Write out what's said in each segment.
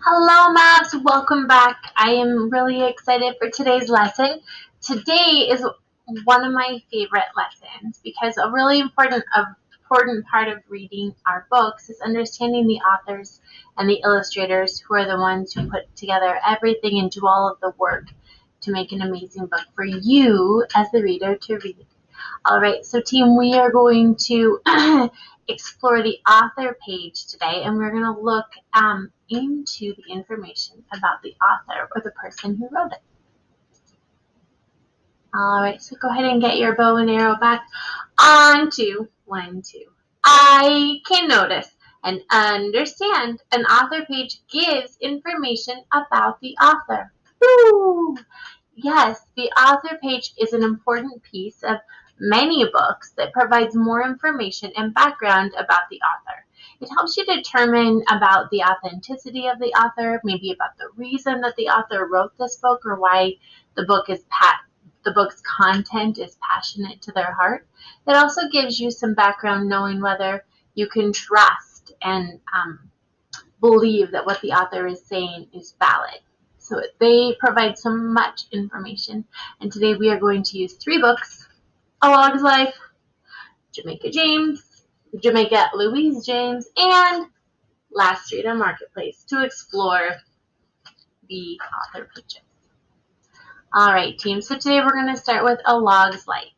Hello, Maps. Welcome back. I am really excited for today's lesson. Today is one of my favorite lessons because a really important part of reading our books is understanding the authors and the illustrators who are the ones who put together everything and do all of the work to make an amazing book for you as the reader to read. All right, so team, we are going to explore the author page today, and we're going to look into the information about the author or the person who wrote it. All right, so go ahead and get your bow and arrow back onto 1, 2. I can notice and understand an author page gives information about the author. Woo! Yes, the author page is an important piece of many books that provides more information and background about the author. It helps you determine about the authenticity of the author, maybe about the reason that the author wrote this book or why the book's content is passionate to their heart. It also gives you some background knowing whether you can trust and believe that what the author is saying is valid. So they provide so much information. And today we are going to use 3 books: A Log's Life, Jamaica Louise James, and Last Street on Marketplace to explore the author pages. All right, team. So today we're going to start with A Log's Life.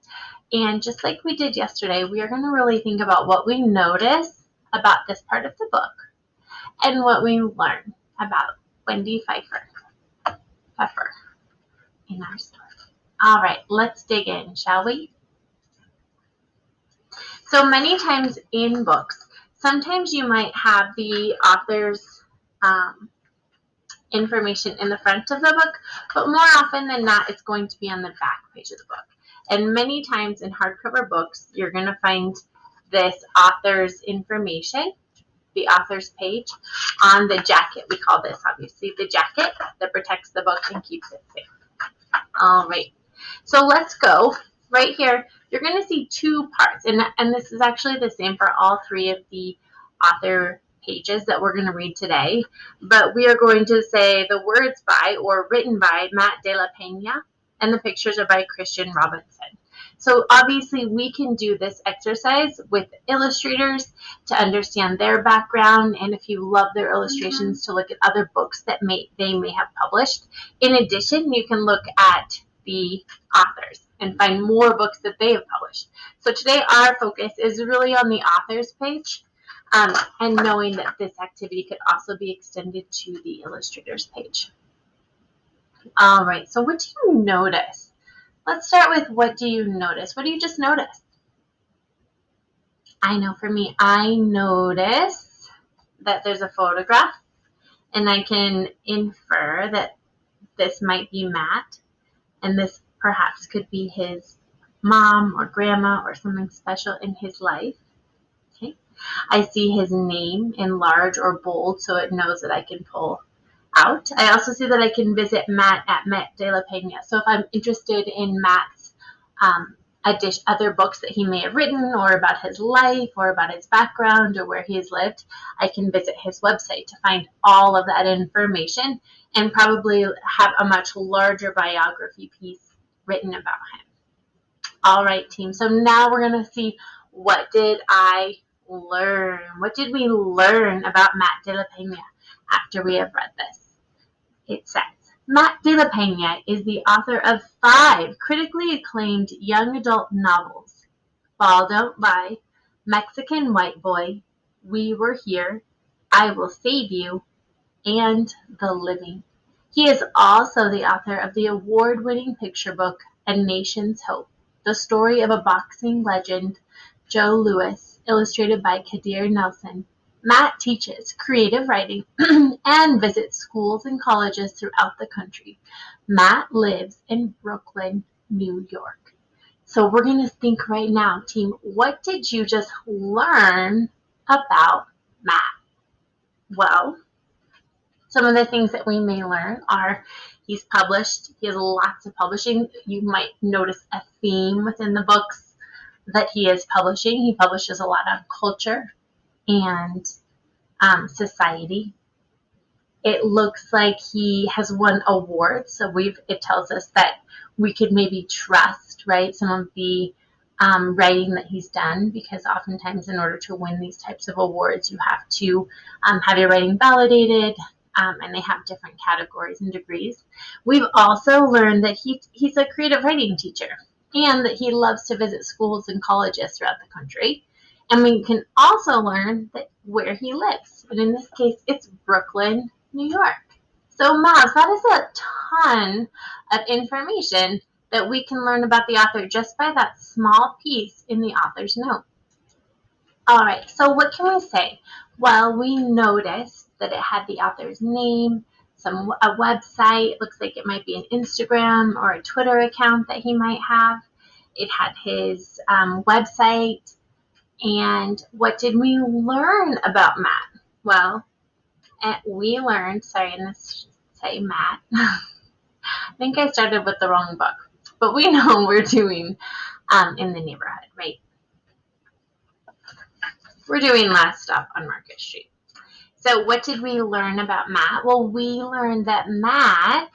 And just like we did yesterday, we are going to really think about what we notice about this part of the book and what we learn about Wendy Pfeffer in our story. All right, let's dig in, shall we? So many times in books, sometimes you might have the author's information in the front of the book, but more often than not, it's going to be on the back page of the book. And many times in hardcover books, you're going to find this author's information, the author's page, on the jacket. We call this, obviously, the jacket that protects the book and keeps it safe. All right, so let's go. Right here, you're going to see 2 parts, and this is actually the same for all 3 of the author pages that we're going to read today, but we are going to say the words by or written by Matt De La Pena, and the pictures are by Christian Robinson. So obviously we can do this exercise with illustrators to understand their background, and if you love their illustrations, to look at other books that they may have published. In addition, you can look at the authors and find more books that they have published. So today our focus is really on the author's page, and knowing that this activity could also be extended to the illustrator's page. All right, so what do you notice? Let's start with, what do you notice? What do you just notice? I know for me, I notice that there's a photograph, and I can infer that this might be Matt, and this perhaps could be his mom or grandma or something special in his life. Okay. I see his name in large or bold, so it knows that I can pull out. I also see that I can visit Matt at Matt De La Pena. So if I'm interested in Matt's other books that he may have written, or about his life, or about his background, or where he has lived, I can visit his website to find all of that information and probably have a much larger biography piece written about him. All right, team. So now we're going to see, what did I learn? What did we learn about Matt De La Pena after we have read this? It says, Matt De La Pena is the author of 5 critically acclaimed young adult novels: Ball Don't Lie, Mexican White Boy, We Were Here, I Will Save You, and The Living. He is also the author of the award-winning picture book A Nation's Hope, the story of a boxing legend, Joe Louis, illustrated by Kadir Nelson. Matt teaches creative writing and visits schools and colleges throughout the country. Matt lives in Brooklyn, New York. So we're going to think right now, team, what did you just learn about Matt? Well, some of the things that we may learn are he has lots of publishing. You might notice a theme within the books that he is publishing. He publishes a lot on culture and society. It looks like he has won awards, so it tells us that we could maybe trust, right, some of the writing that he's done, because oftentimes in order to win these types of awards, you have to have your writing validated, and they have different categories and degrees. We've also learned that he's a creative writing teacher, and that he loves to visit schools and colleges throughout the country. And we can also learn that where he lives. And in this case, it's Brooklyn, New York. So, Mavs, that is a ton of information that we can learn about the author just by that small piece in the author's note. All right, so what can we say? Well, we noticed that it had the author's name, a website. It looks like it might be an Instagram or a Twitter account that he might have. It had his website. And what did we learn about Matt? Well, we learned, sorry, and this should say Matt. I think I started with the wrong book, but we know we're doing In the Neighborhood, right? We're doing Last Stop on Market Street. So what did we learn about Matt? Well, we learned that Matt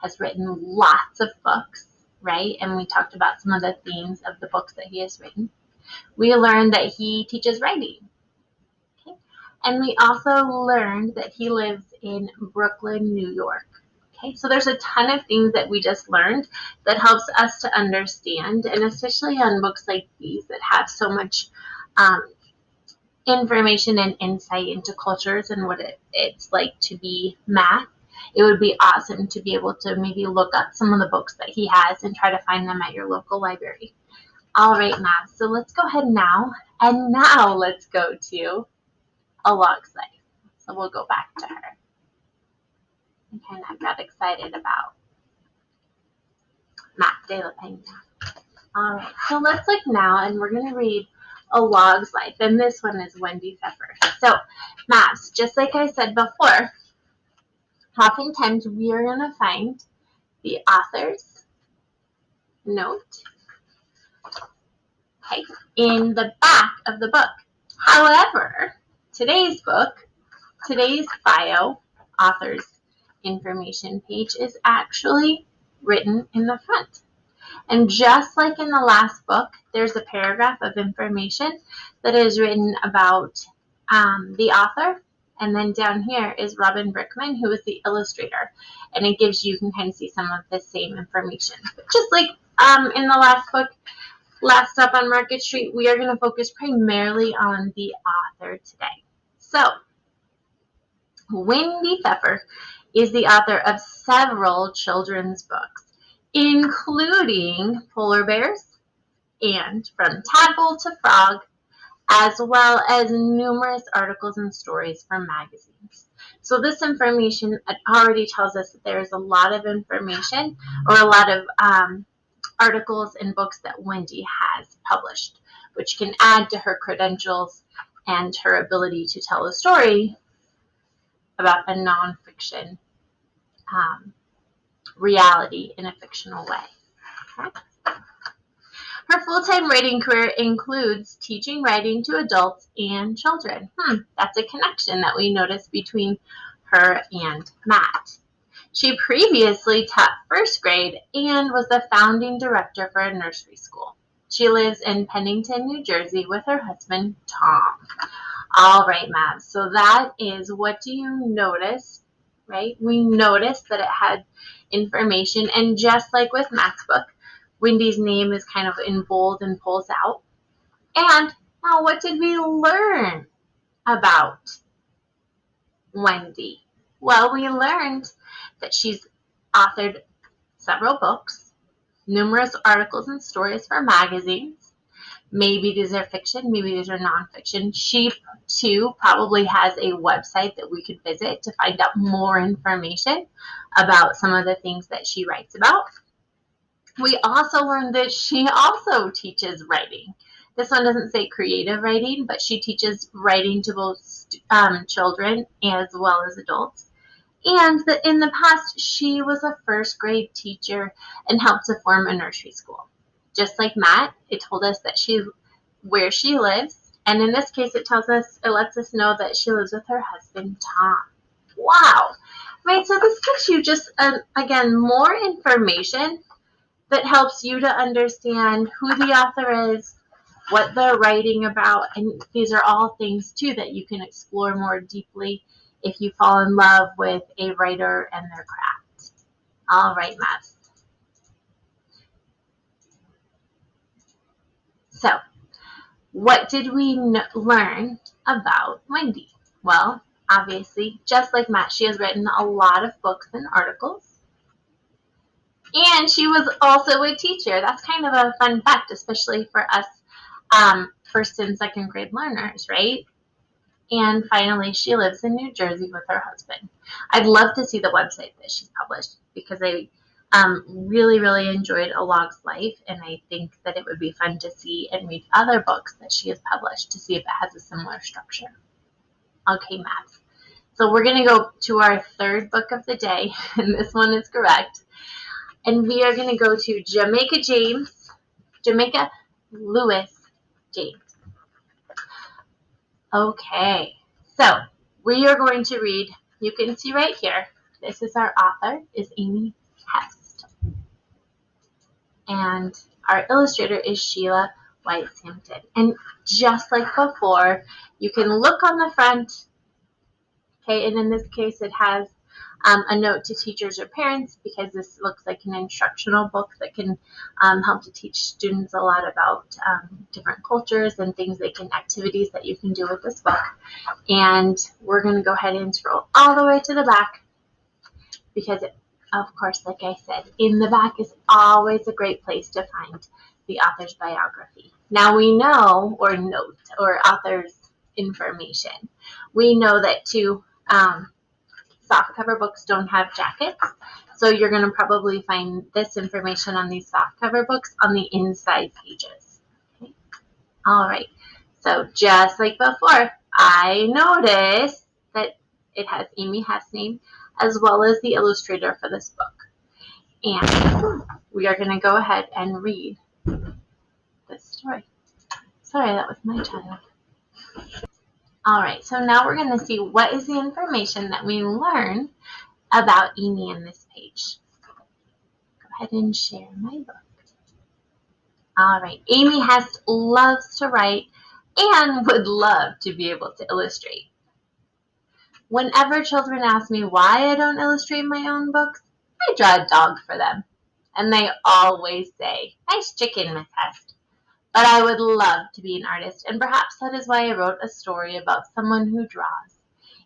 has written lots of books, right? And we talked about some of the themes of the books that he has written. We learned that he teaches writing. Okay? And we also learned that he lives in Brooklyn, New York. Okay, so there's a ton of things that we just learned that helps us to understand, and especially on books like these that have so much information and insight into cultures and what it's like to be Matt. It would be awesome to be able to maybe look up some of the books that he has and try to find them at your local library. All right, Matt, so let's go ahead now, and now let's go to a log's life. So we'll go back to her. I kind of got excited about Matt de la Peña. All right, so let's look now, and we're going to read A Log's Life, and this one is Wendy Pfeffer. So, Maps, just like I said before, oftentimes we are going to find the author's note, okay, in the back of the book. However, today's bio, author's information page, is actually written in the front. And just like in the last book, there's a paragraph of information that is written about the author. And then down here is Robin Brickman, who is the illustrator. And it gives you can kind of see some of the same information. But just like in the last book, Last Stop on Market Street, we are going to focus primarily on the author today. So, Wendy Pfeffer is the author of several children's books, including Polar Bears and From Tadpole to Frog, as well as numerous articles and stories from magazines. So this information already tells us that there is a lot of information or a lot of articles and books that Wendy has published, which can add to her credentials and her ability to tell a story about a nonfiction reality in a fictional way. Okay? Her full-time writing career includes teaching writing to adults and children. That's a connection that we notice between her and Matt. She previously taught first grade and was the founding director for a nursery school. She lives in Pennington, New Jersey with her husband, Tom. All right, Matt, so that is, what do you notice, right? We noticed that it had information, and just like with Matt's book, Wendy's name is kind of in bold and pulls out. And now what did we learn about Wendy? Well, we learned that she's authored several books, numerous articles and stories for magazines. Maybe these are fiction, maybe these are nonfiction. She, too, probably has a website that we could visit to find out more information about some of the things that she writes about. We also learned that she also teaches writing. This one doesn't say creative writing, but she teaches writing to both children as well as adults. And that in the past, she was a first grade teacher and helped to form a nursery school. Just like Matt, it told us that where she lives. And in this case, it lets us know that she lives with her husband, Tom. Wow. Right, so this gives you just, again, more information that helps you to understand who the author is, what they're writing about, and these are all things, too, that you can explore more deeply if you fall in love with a writer and their craft. All right, Matt. So, what did we learn about Wendy? Well, obviously, just like Matt, she has written a lot of books and articles. And she was also a teacher. That's kind of a fun fact, especially for us first and second grade learners, right? And finally, she lives in New Jersey with her husband. I'd love to see the website that she's published because I really, really enjoyed A Log's Life, and I think that it would be fun to see and read other books that she has published to see if it has a similar structure. Okay, Matt. So we're going to go to our third book of the day, and this one is correct. And we are going to go to Jamaica Lewis James. Okay, so we are going to read, you can see right here, this is our author, is Amy Hest. And our illustrator is Sheila White Sampton. And just like before, you can look on the front, okay, and in this case it has a note to teachers or parents because this looks like an instructional book that can help to teach students a lot about different cultures and activities that you can do with this book. And we're going to go ahead and scroll all the way to the back because, of course, like I said, in the back is always a great place to find the author's biography. Now we know, or note, or author's information. We know that too. Softcover books don't have jackets, so you're going to probably find this information on these softcover books on the inside pages. Okay. All right, so just like before, I noticed that it has Amy Hest's name as well as the illustrator for this book. And we are going to go ahead and read this story. Sorry, that was my child. All right, so now we're going to see what is the information that we learn about Amy in this page. Go ahead and share my book. All right, Amy Hest loves to write and would love to be able to illustrate. Whenever children ask me why I don't illustrate my own books, I draw a dog for them. And they always say, "Nice chicken, Miss Hest." But I would love to be an artist, and perhaps that is why I wrote a story about someone who draws.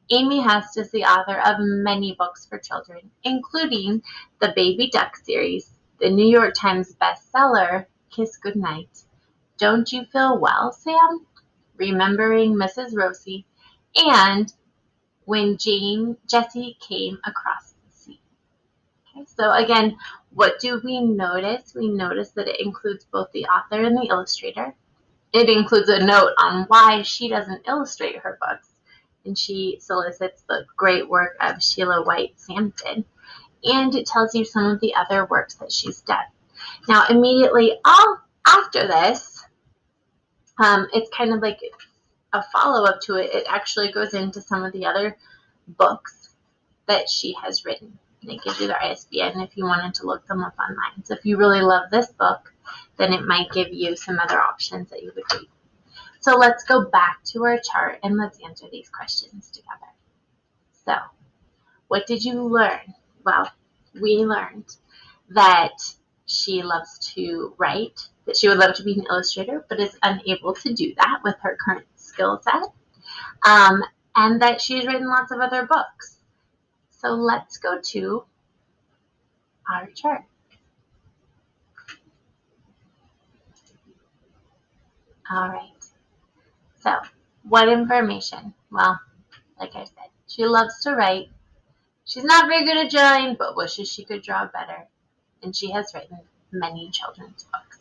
Amy Hest is the author of many books for children, including the Baby Duck series, the New York Times bestseller, Kiss Goodnight, Don't You Feel Well, Sam? Remembering Mrs. Rosie, and When Jessie Came Across the Sea. Okay, so again, what do we notice? We notice that it includes both the author and the illustrator. It includes a note on why she doesn't illustrate her books, and she solicits the great work of Sheila White Sampton, and it tells you some of the other works that she's done. Now, immediately after this, it's kind of like a follow-up to it. It actually goes into some of the other books that she has written. And it gives you their ISBN if you wanted to look them up online. So if you really love this book, then it might give you some other options that you would read. So let's go back to our chart and let's answer these questions together. So, what did you learn? Well, we learned that she loves to write, that she would love to be an illustrator, but is unable to do that with her current skill set, and that she's written lots of other books. So let's go to our chart. All right. So, what information? Well, like I said, she loves to write. She's not very good at drawing, but wishes she could draw better. And she has written many children's books.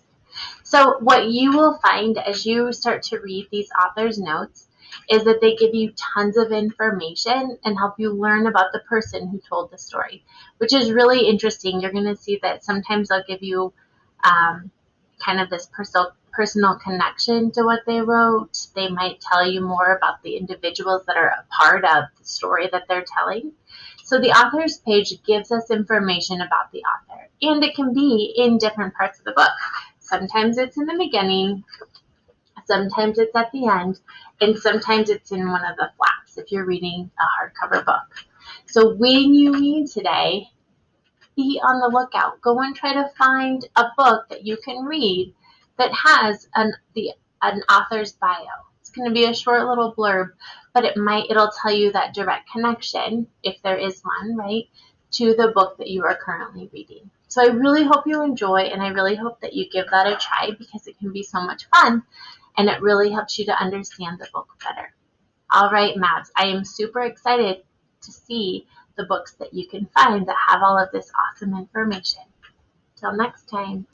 So what you will find as you start to read these authors' notes is that they give you tons of information and help you learn about the person who told the story, which is really interesting. You're going to see that sometimes they'll give you kind of this personal connection to what they wrote. They might tell you more about the individuals that are a part of the story that they're telling. So the author's page gives us information about the author, and it can be in different parts of the book. Sometimes it's in the beginning, sometimes it's at the end, and sometimes it's in one of the flaps if you're reading a hardcover book. So when you read today, be on the lookout. Go and try to find a book that you can read that has an author's bio. It's going to be a short little blurb, but it'll tell you that direct connection, if there is one, right, to the book that you are currently reading. So I really hope you enjoy, and I really hope that you give that a try, because it can be so much fun, and it really helps you to understand the book better. All right, Mavs, I am super excited to see the books that you can find that have all of this awesome information. Till next time.